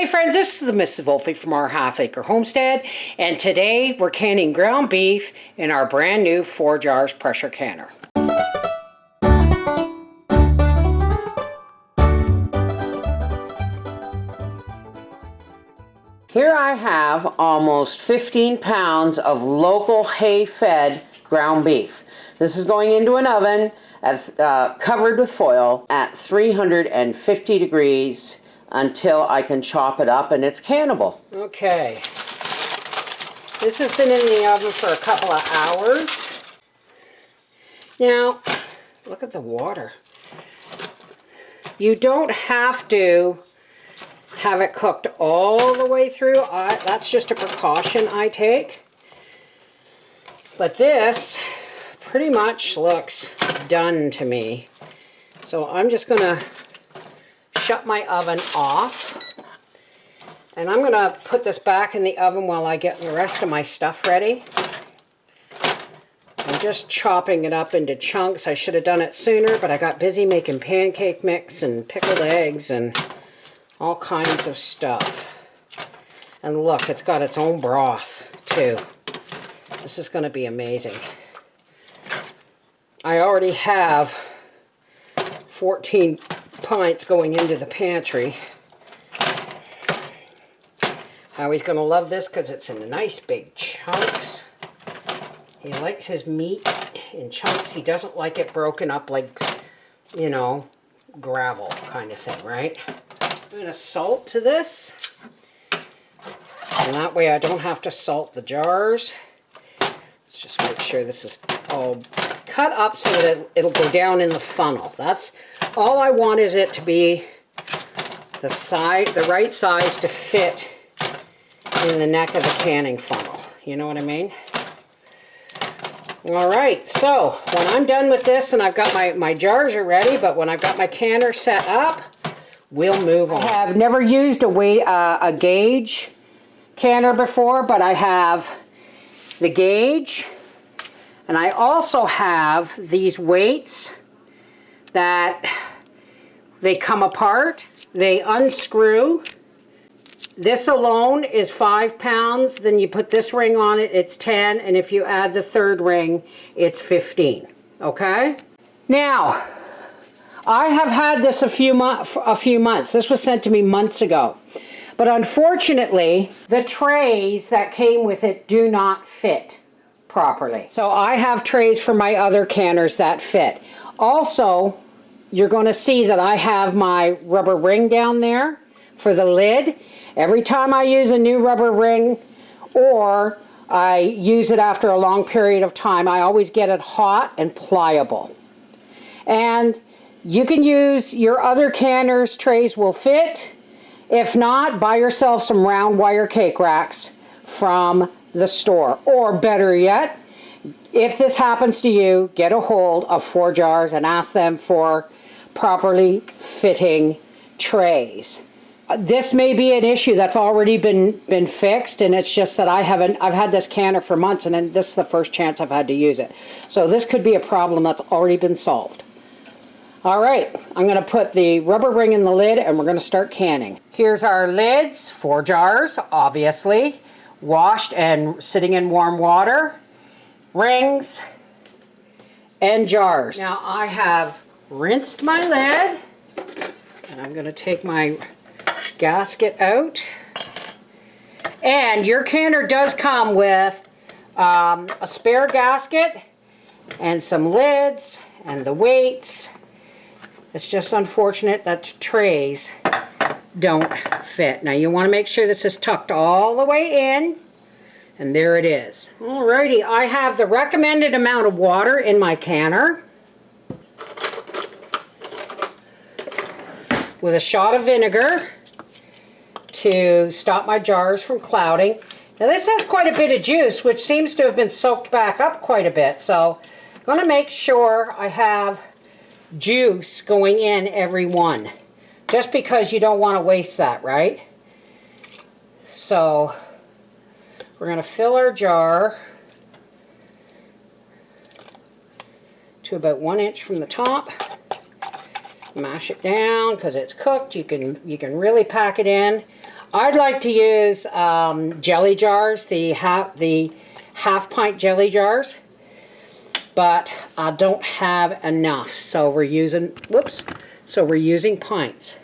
Hey friends, this is the Mrs. Wolfie from Our Half Acre Homestead, and today we're canning ground beef in our brand new ForJars pressure canner. Here I have almost 15 pounds of local hay-fed ground beef. This is going into an oven covered with foil at 350 degrees until I can chop it up and it's cannable. Okay, this has been in the oven for a couple of hours. Now, look at the water. You don't have to have it cooked all the way through. That's just a precaution I take. But this pretty much looks done to me. So I'm just gonna shut my oven off, and I'm gonna put this back in the oven while I get the rest of my stuff ready. I'm just chopping it up into chunks. I should have done it sooner, but I got busy making pancake mix and pickled eggs and all kinds of stuff. And look, it's got its own broth too. This is going to be amazing. I already have 14 pints going into the pantry. Howie's going to love this because it's in nice big chunks. He likes his meat in chunks. He doesn't like it broken up like, you know, gravel kind of thing, right? I'm going to salt to this. And that way I don't have to salt the jars. Let's just make sure this is all cut up so that it'll go down in the funnel. That's all I want, is it to be the right size to fit in the neck of the canning funnel. You know what I mean? Alright, so when I'm done with this and I've got my jars are ready, but when I've got my canner set up, we'll move on. I have never used a gauge canner before, but I have the gauge, and I also have these weights that they come apart, they unscrew. This alone is 5 pounds, then you put this ring on it, it's 10, and if you add the third ring, it's 15, okay? Now, I have had this a few months. This was sent to me months ago. But unfortunately, the trays that came with it do not fit properly. So I have trays for my other canners that fit. Also, you're going to see that I have my rubber ring down there for the lid. Every time I use a new rubber ring, or I use it after a long period of time, I always get it hot and pliable. And you can use your other canners, trays will fit. If not, buy yourself some round wire cake racks from the store. Or better yet, if this happens to you, get a hold of ForJars and ask them for properly fitting trays. This may be an issue that's already been fixed, and it's just that I've had this canner for months, and then this is the first chance I've had to use it. So this could be a problem that's already been solved. All right, I'm going to put the rubber ring in the lid and we're going to start canning. Here's our lids, ForJars, obviously, washed and sitting in warm water, rings, and jars. Now I have rinsed my lid, and I'm going to take my gasket out. And your canner does come with a spare gasket and some lids and the weights. It's just unfortunate that trays don't fit. Now you want to make sure this is tucked all the way in, and there it is. Alrighty, I have the recommended amount of water in my canner with a shot of vinegar to stop my jars from clouding. Now this has quite a bit of juice, which seems to have been soaked back up quite a bit, so I'm going to make sure I have juice going in every one, just because you don't want to waste that, right? So we're going to fill our jar to about 1 inch from the top, mash it down because it's cooked. You can really pack it in. I'd like to use jelly jars, the half pint jelly jars, but I don't have enough, so we're using, whoops, so we're using pints.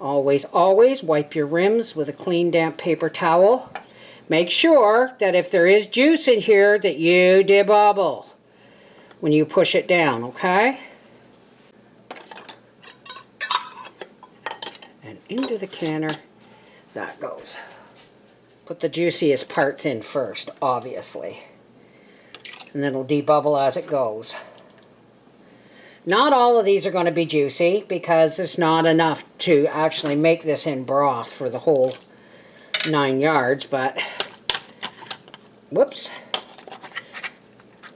Always, always wipe your rims with a clean, damp paper towel. Make sure that if there is juice in here that you debubble when you push it down, okay? And into the canner that goes. Put the juiciest parts in first, obviously. And then it'll debubble as it goes. Not all of these are going to be juicy because there's not enough to actually make this in broth for the whole 9 yards, but whoops.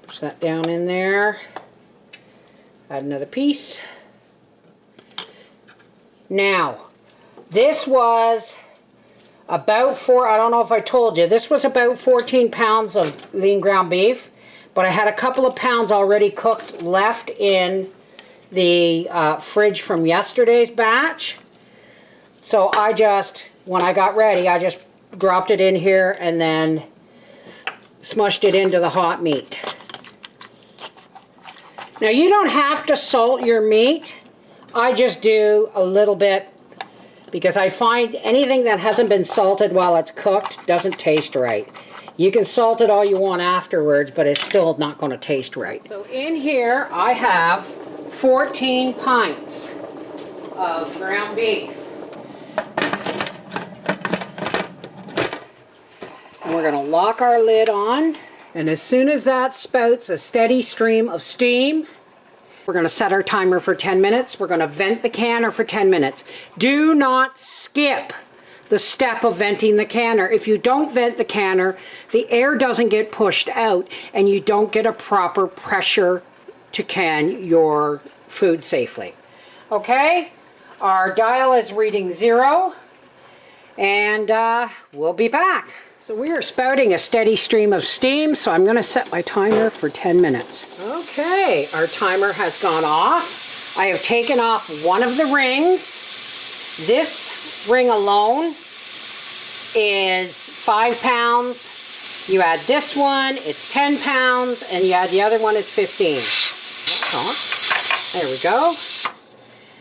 Push that down in there. Add another piece. Now, this was about I don't know if I told you, this was about 14 pounds of lean ground beef, but I had a couple of pounds already cooked left in the fridge from yesterday's batch. So I just, when I got ready, I just dropped it in here and then smushed it into the hot meat. Now you don't have to salt your meat. I just do a little bit because I find anything that hasn't been salted while it's cooked doesn't taste right. You can salt it all you want afterwards, but it's still not going to taste right. So in here I have 14 pints of ground beef. And we're going to lock our lid on. And as soon as that spouts a steady stream of steam, we're going to set our timer for 10 minutes. We're going to vent the canner for 10 minutes. Do not skip the step of venting the canner. If you don't vent the canner, the air doesn't get pushed out and you don't get a proper pressure to can your food safely. Okay, our dial is reading 0 and we'll be back. So we are spouting a steady stream of steam, so I'm going to set my timer for 10 minutes. Okay, our timer has gone off. I have taken off one of the rings. This ring alone is 5 pounds. You add this one, it's 10 pounds, and you add the other one, it's 15. That's on. There we go.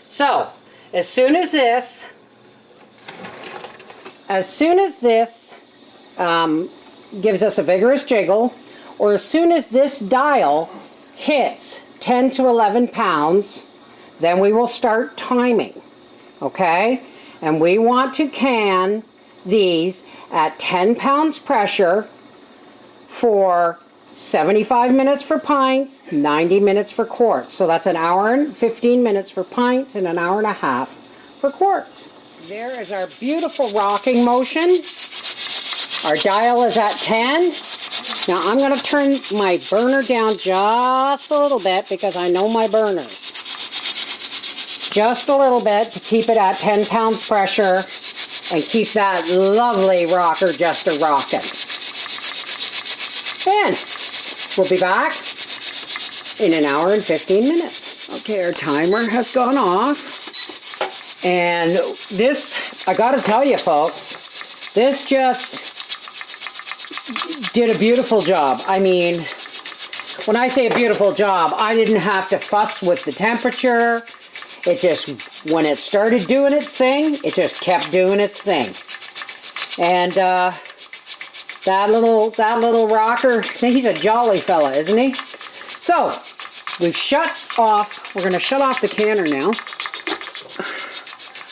So, as soon as this gives us a vigorous jiggle, or as soon as this dial hits 10 to 11 pounds, then we will start timing, okay? And we want to can these at 10 pounds pressure for 75 minutes for pints, 90 minutes for quarts. So that's an hour and 15 minutes for pints and an hour and a half for quarts. There is our beautiful rocking motion. Our dial is at 10. Now I'm going to turn my burner down just a little bit because I know my burners. Just a little bit to keep it at 10 pounds pressure and keep that lovely rocker just a-rocking. Then we'll be back in an hour and 15 minutes. Okay, our timer has gone off. And this, I gotta tell you folks, this just did a beautiful job. I mean, when I say a beautiful job, I didn't have to fuss with the temperature. It just, when it started doing its thing, it just kept doing its thing. And that little rocker, I think he's a jolly fella, isn't he? So, we've shut off, we're going to shut off the canner now.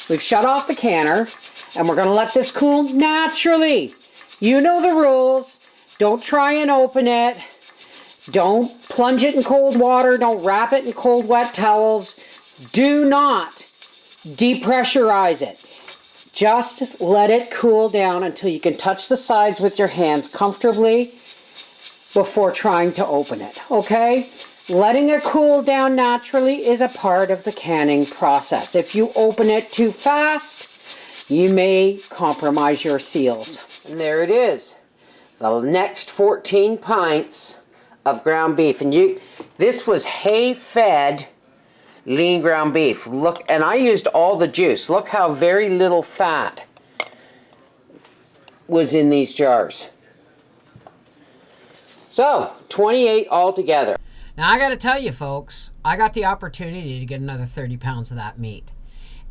We've shut off the canner, and we're going to let this cool naturally. You know the rules. Don't try and open it. Don't plunge it in cold water. Don't wrap it in cold, wet towels. Do not depressurize it. Just let it cool down until you can touch the sides with your hands comfortably before trying to open it, okay? Letting it cool down naturally is a part of the canning process. If you open it too fast, you may compromise your seals. And there it is, the next 14 pints of ground beef. And this was hay-fed, lean ground beef. Look, and I used all the juice. Look how very little fat was in these jars. So, 28 altogether. Now, I got to tell you, folks, I got the opportunity to get another 30 pounds of that meat.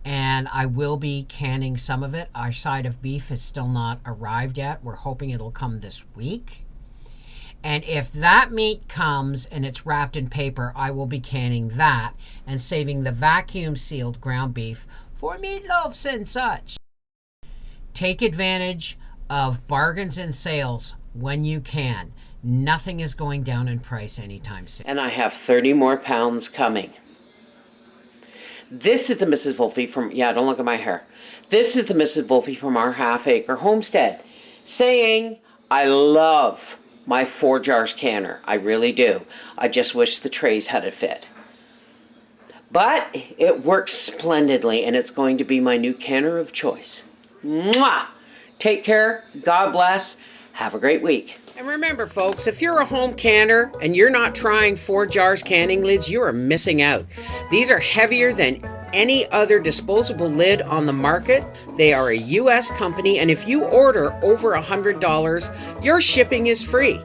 And I will be canning some of it. Our side of beef is still not arrived yet. We're hoping it'll come this week. And if that meat comes and it's wrapped in paper, I will be canning that and saving the vacuum sealed ground beef for meatloafs and such. Take advantage of bargains and sales when you can. Nothing is going down in price anytime soon. And I have 30 more pounds coming. This is the Mrs. Wolfie from, yeah, don't look at my hair. This is the Mrs. Wolfie from Our Half Acre Homestead saying, I love my ForJars canner. I really do. I just wish the trays had a fit. But it works splendidly, and it's going to be my new canner of choice. Mwah! Take care. God bless. Have a great week. And remember, folks, if you're a home canner and you're not trying ForJars canning lids, you are missing out. These are heavier than any other disposable lid on the market. They are a U.S. company, and if you order over $100, your shipping is free.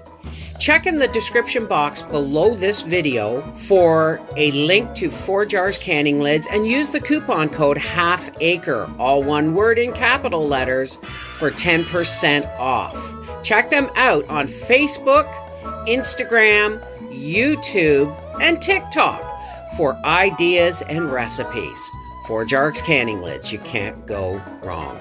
Check in the description box below this video for a link to ForJars canning lids and use the coupon code HALFACRE, all one word in capital letters, for 10% off. Check them out on Facebook, Instagram, YouTube, and TikTok for ideas and recipes. ForJars canning lids, you can't go wrong.